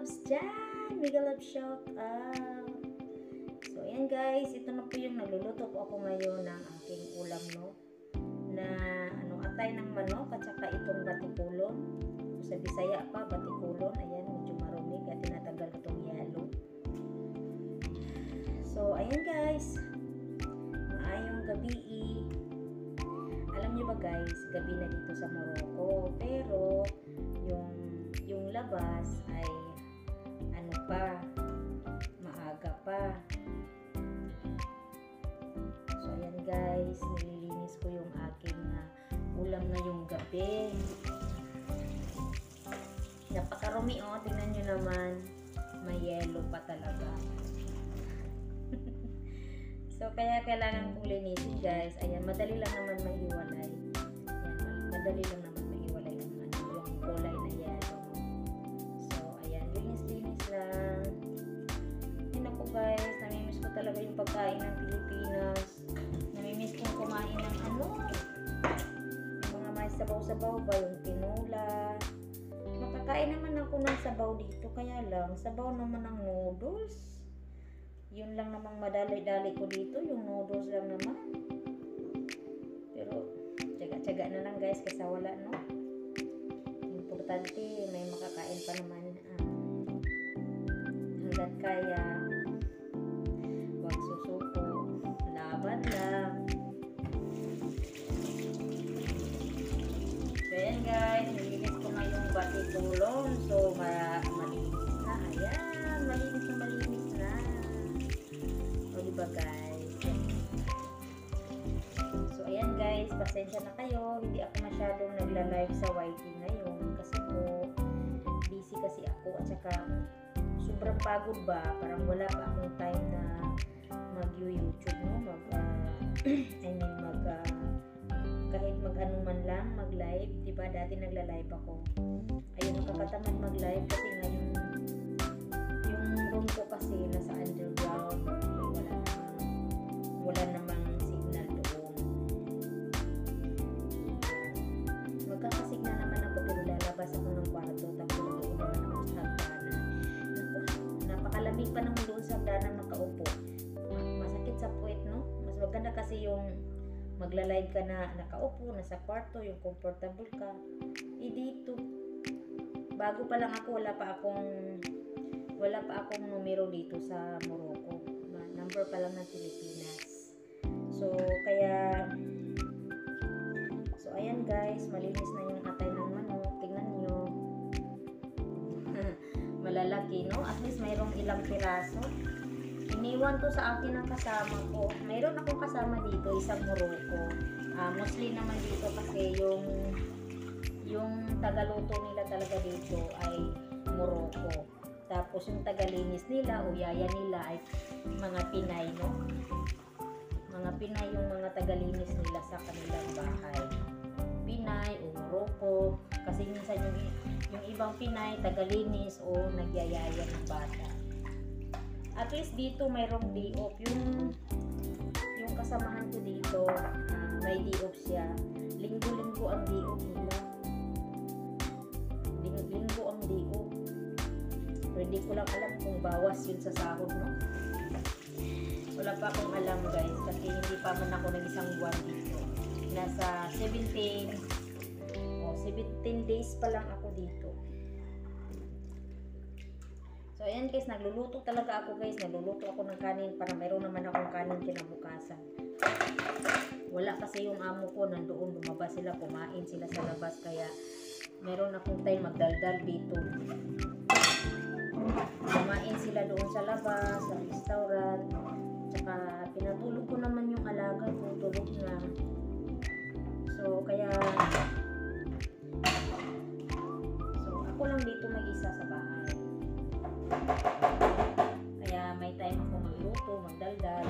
loves dyan. Mega love shout out. So, ayan guys. Ito na po yung nagluluto po ako ngayon ng aking ulam, no? Na, atay ng manok at saka itong batikulon. Sa Bisaya pa, batikulon. Ayan, medyo marumi. Kaya tinatanggal ko itong yelo. So, ayan guys. Maayong gabi. Alam nyo ba guys, gabi na dito sa Morocco. Pero, yung labas ay maaga pa. So ayan guys, nililinis ko yung aking ulam na yung gabi. Napakarumi tingnan nyo naman, may yellow pa talaga. So kaya kailangan kong linisin guys. Ayan, madali lang naman mahiwalay. Ayan, madali lang naman mahiwalay yung kulay na yellow. So ayan, linis-linis lang. Yun ako guys, namimiss ko talaga yung pagkain ng Pilipinas. Namimiss kong kumain ng yung mga may sabaw-sabaw ba, yung tinola. Makakain naman ako ng sabaw dito, kaya lang, sabaw naman ng noodles. Yun lang namang madali-dali ko dito, yung noodles lang naman. Pero, tsaga-tsaga na lang guys, kasi wala, no? Importante, may makakain pa naman. Hanggat kaya, huwag susuko. Laban lang. So, ayan guys, nilinis ko na yung batikulon. So, malinis na. Ayan, malinis na. O, diba guys? So, ayan guys, pasensya na kayo. Hindi ako masyadong nagla-live sa YT ngayon. Kasi po, busy kasi ako. At saka, sobrang pagod ba? Parang wala pa akong time na mag-YouTube, no? Kahit mag-ano man lang, mag-live. Diba? Dati nagla-live ako. Ayun, nakakatamad mag-live kasi ngayon, yung room ko kasi nasa underground. Wala namang signal doon. Magkakasignal naman ako pero lalabas ako ng kwarto tapos doon naman ako sa hagdanan. Napakalamig pa naman doon sa hagdanan makaupo. Masakit sa puwet, no? Mas maganda kasi yung magla-live ka na nakaupo, nasa kwarto, yung comfortable ka. Dito, bago pa lang ako, wala pa akong numero dito sa Morocco. Number pa lang ng Pilipinas. So ayan guys, malinis na yung atay ng manok. Tingnan nyo. Malalaki, no? At least mayroong ilang piraso. Iniwan to sa akin ng kasama ko. Mayroon akong kasama dito, isang Morocco. Mostly naman dito kasi yung tagaluto nila talaga dito ay Morocco. Tapos yung tagalinis nila o yaya nila ay mga Pinay, no? Mga Pinay yung mga tagalinis nila sa kanilang bahay. Pinay o Morocco. Kasi minsan yung ibang Pinay, tagalinis o nagyayaya ng bata. At least dito mayroong day off. Yung kasamahan ko dito, may day off siya. Linggo-linggo ang day off nila. Linggo ang day off. Pero hindi ko lang alam kung bawas yun sa sahod, no? Wala pa akong alam guys kasi hindi pa man ako ng isang buwan dito. Nasa 17 days pa lang ako dito. So ayan guys, nagluluto talaga ako guys. Nagluluto ako ng kanin para mayroon naman akong kanin kinabukasan. Wala kasi yung amo ko nandoon, lumabas sila, kumain sila sa labas. Kaya meron akong time magdaldal dito. Kumain sila doon sa labas, sa restaurant. Tsaka pinatulog ko naman yung alaga ko, tulog na. So ako lang dito mag-isa sa bahay. Kaya may time ako magluto, magdaldal.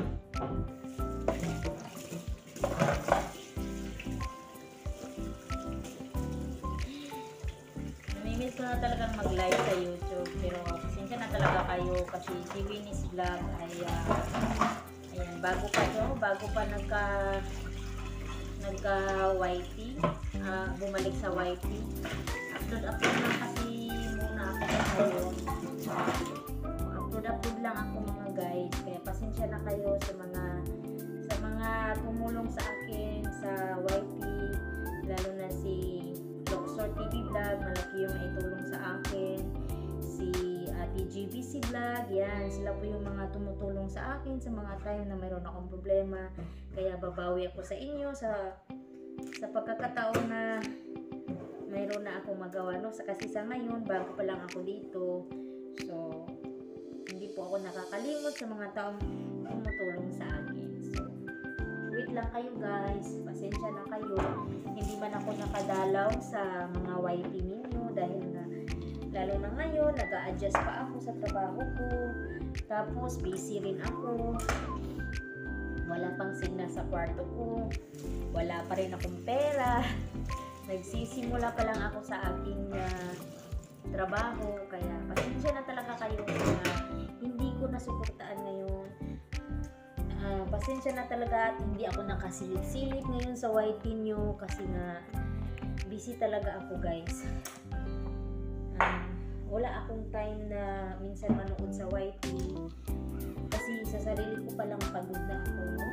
Namimiss ko na talagang mag-live sa YouTube. Pero pasensya na talaga kayo kasi si Winnie's Vlog ay ayan, bago pa nagka-YT, bumalik sa YT. Upload lang kasi muna ako ngayon. Upload lang ako mga guys. Kaya pasensya na kayo sa mga tumulong sa akin sa YT, lalo na si Luxor TV Vlog, malaki yung naitulong sa akin. Si Ate GBC Vlog, yan, sila po yung mga tumutulong sa akin sa mga time na mayroon akong problema. Kaya babawi ako sa inyo sa pagkakataon na mayroon na akong magawa, no? Kasi sa ngayon, bago pa lang ako dito. So, hindi po ako nakakalimot sa mga taong tumutulong sa akin. So, wait lang kayo guys. Pasensya na kayo. Hindi man ako nakadalaw sa mga YT ninyo dahil na lalo na ngayon, nag-a-adjust pa ako sa trabaho ko. Tapos, busy rin ako. Wala pang signal sa kwarto ko. Wala pa rin akong pera. Nagsisimula pa lang ako sa aking trabaho. Kaya, pasensya na talaga kayo na hindi ko nasuportaan ngayon. Pasensya na talaga at hindi ako nakasilip-silip ngayon sa YT nyo kasi nga busy talaga ako guys. Wala akong time na minsan manood sa YT kasi sa sarili ko palang pagod na ako, no?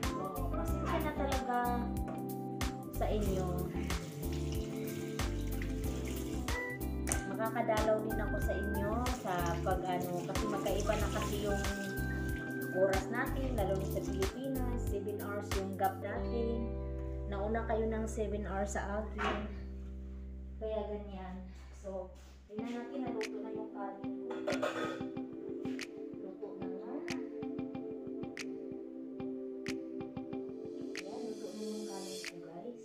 So, pasensya na talaga sa inyo. Makakadalaw din ako sa inyo sa kasi magkaiba na kasi yung oras natin, lalo na sa Pilipinas. 7 hours yung gap natin. Nauna kayo ng 7 hours sa akin. Kaya ganyan. So, tingnan natin, naluto na yung kanin ko. Luto na nga. Ayan, luto na yung kanin ko guys.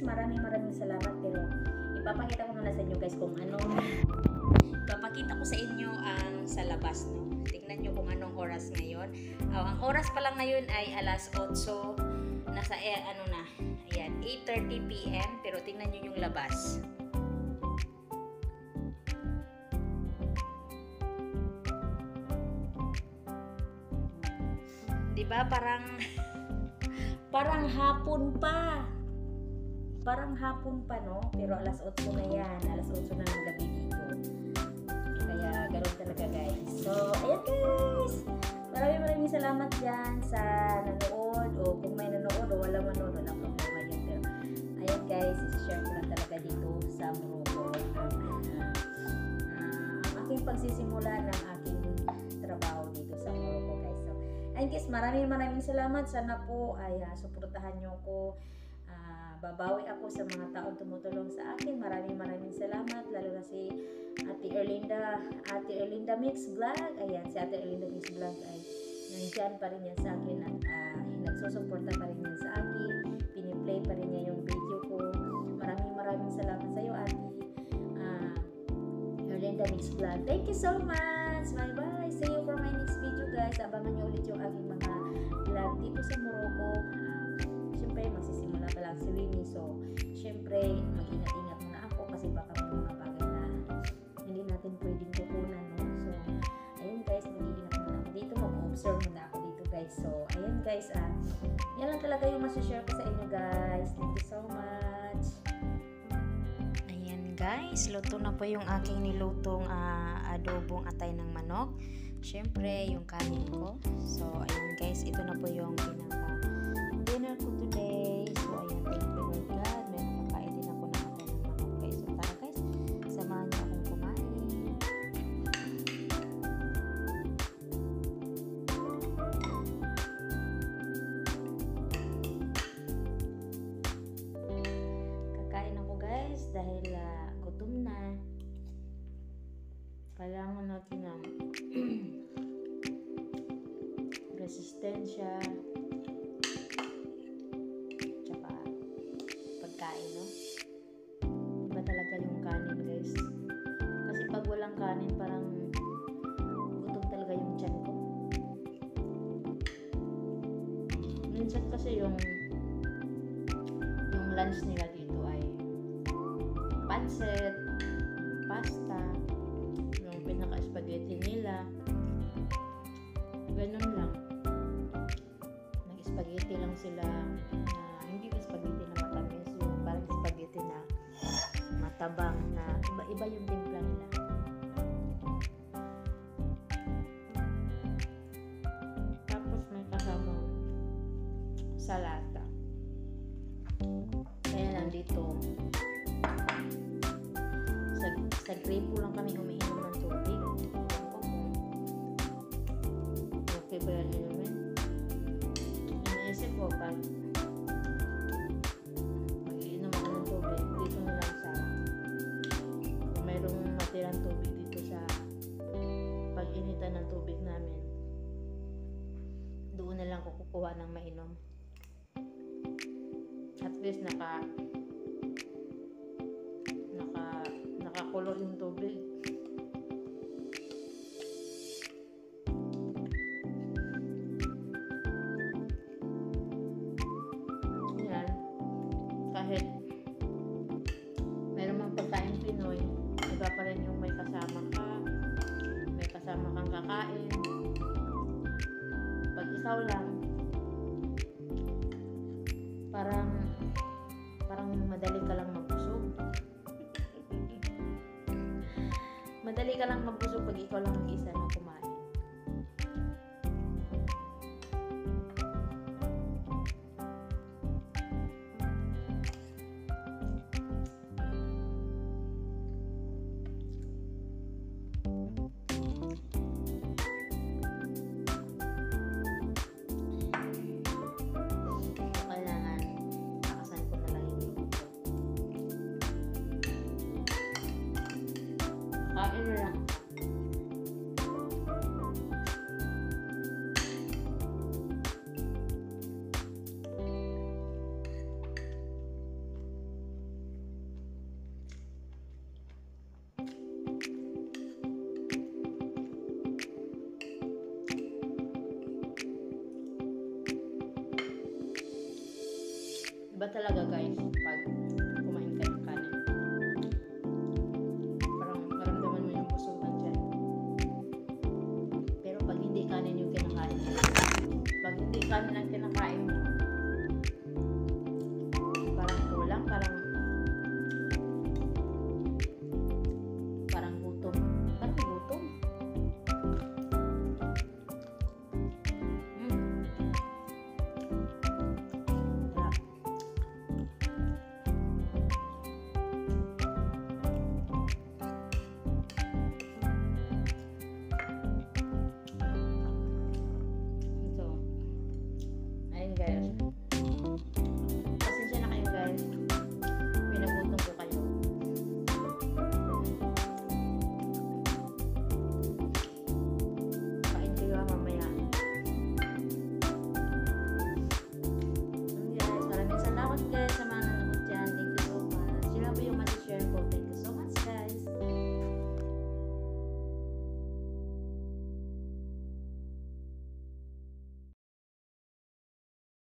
Maraming salamat, pero ipapakita ko muna sa inyo guys kung ano. Ipapakita ko sa inyo ang sa labas, no? Tingnan nyo kung anong oras ngayon. Ang oras pa lang ngayon ay alas 8, nasa ayan, 8:30 PM, pero tingnan nyo yung labas. Diba parang hapon pa. Parang hapon pa, no? Pero alas 8 na yan. Alas 8 na ng gabi dito. Kaya, ganoon talaga, guys. So, ayan, guys! Maraming salamat dyan sa nanood. O kung may nanood o wala manood, walang problema yun. Pero, ayan, guys, isi-share ko lang talaga dito sa Morocco. Ang aking pagsisimula ng aking trabaho dito sa Morocco, guys. So, ayan, guys, maraming salamat. Sana po ay suportahan nyo ko. Babawi ako sa mga taong tumutulong sa akin. Maraming salamat, lalo na si Ate Erlinda Mix Vlog. Ayan, si Ate Erlinda Mix Vlog ay nandyan pa rin yan sa akin at nagsusuporta pa rin yan sa akin. Piniplay pa rin niya yung video ko. Maraming salamat sa iyo, Ate Erlinda Mix Vlog. Thank you so much. Bye. See you for my next video, guys. Abangan niyo ulit yung aking mga vlog dito sa Morocco. Siyempre, magsisimula pa lang si Winnie. So, siyempre, mag-ingat-ingat muna ako kasi baka may mga bagay na hindi natin pwedeng kukunan, no? So, ayun guys, mag-iingat muna ako dito. Mag-observe muna ako dito, guys. So, ayun guys, yan lang talaga yung masashare ko sa inyo, guys. Thank you so much. Ayan guys, luto na po yung aking nilutong adobong atay ng manok. Siyempre, yung kanin ko. So, ayun guys, ito na po yung dinner ko today. So, ayan, thank you Lord God. May makakain din ako ng atay ng manok, guys. So, tara guys, samahan niyo akong kumain. Kakain ako guys dahil gutom na. Kailangan natin ng resistensya tsaka pagkain, no? Iba talaga yung kanin, guys. Kasi pag walang kanin, parang gutom talaga yung tiyan ko. Minsan kasi yung lunch nila dito ay pancit, pasta, yung pinaka-spaghetti nila, ganun lang. meron sila hindi na spaghetti na matamis, yung parang spaghetti na matabang na iba-iba yung timpla nila. Tapos may kasamang salata. Kaya nandito sa gripo lang kami umiinom ng tubig. Okay ba yan naman? Iniisip ko pag mag-iinom ako ng tubig, dito na lang sa mayroong matirang tubig dito sa pag-initan ng tubig namin. Doon na lang kukuha ng mainom. At least nakakulor yung tubig. Yan. Kahit meron mang pagkain Pinoy, iba pa rin yung may kasama kang kakain. Pag ikaw lang, parang madali ka lang mabusog. Madali ka lang mabusog pag ikaw lang mag-isa na kumain. Kain na lang. Iba talaga guys pag kumain kayo ng kanin. Parang maramdaman mo yung busog ng tiyan. Pero pag hindi kanin yung kinakain mo, pag hindi kanin ang kinakain mo, parang kulang, parang gutom. Parang gutom. Guys,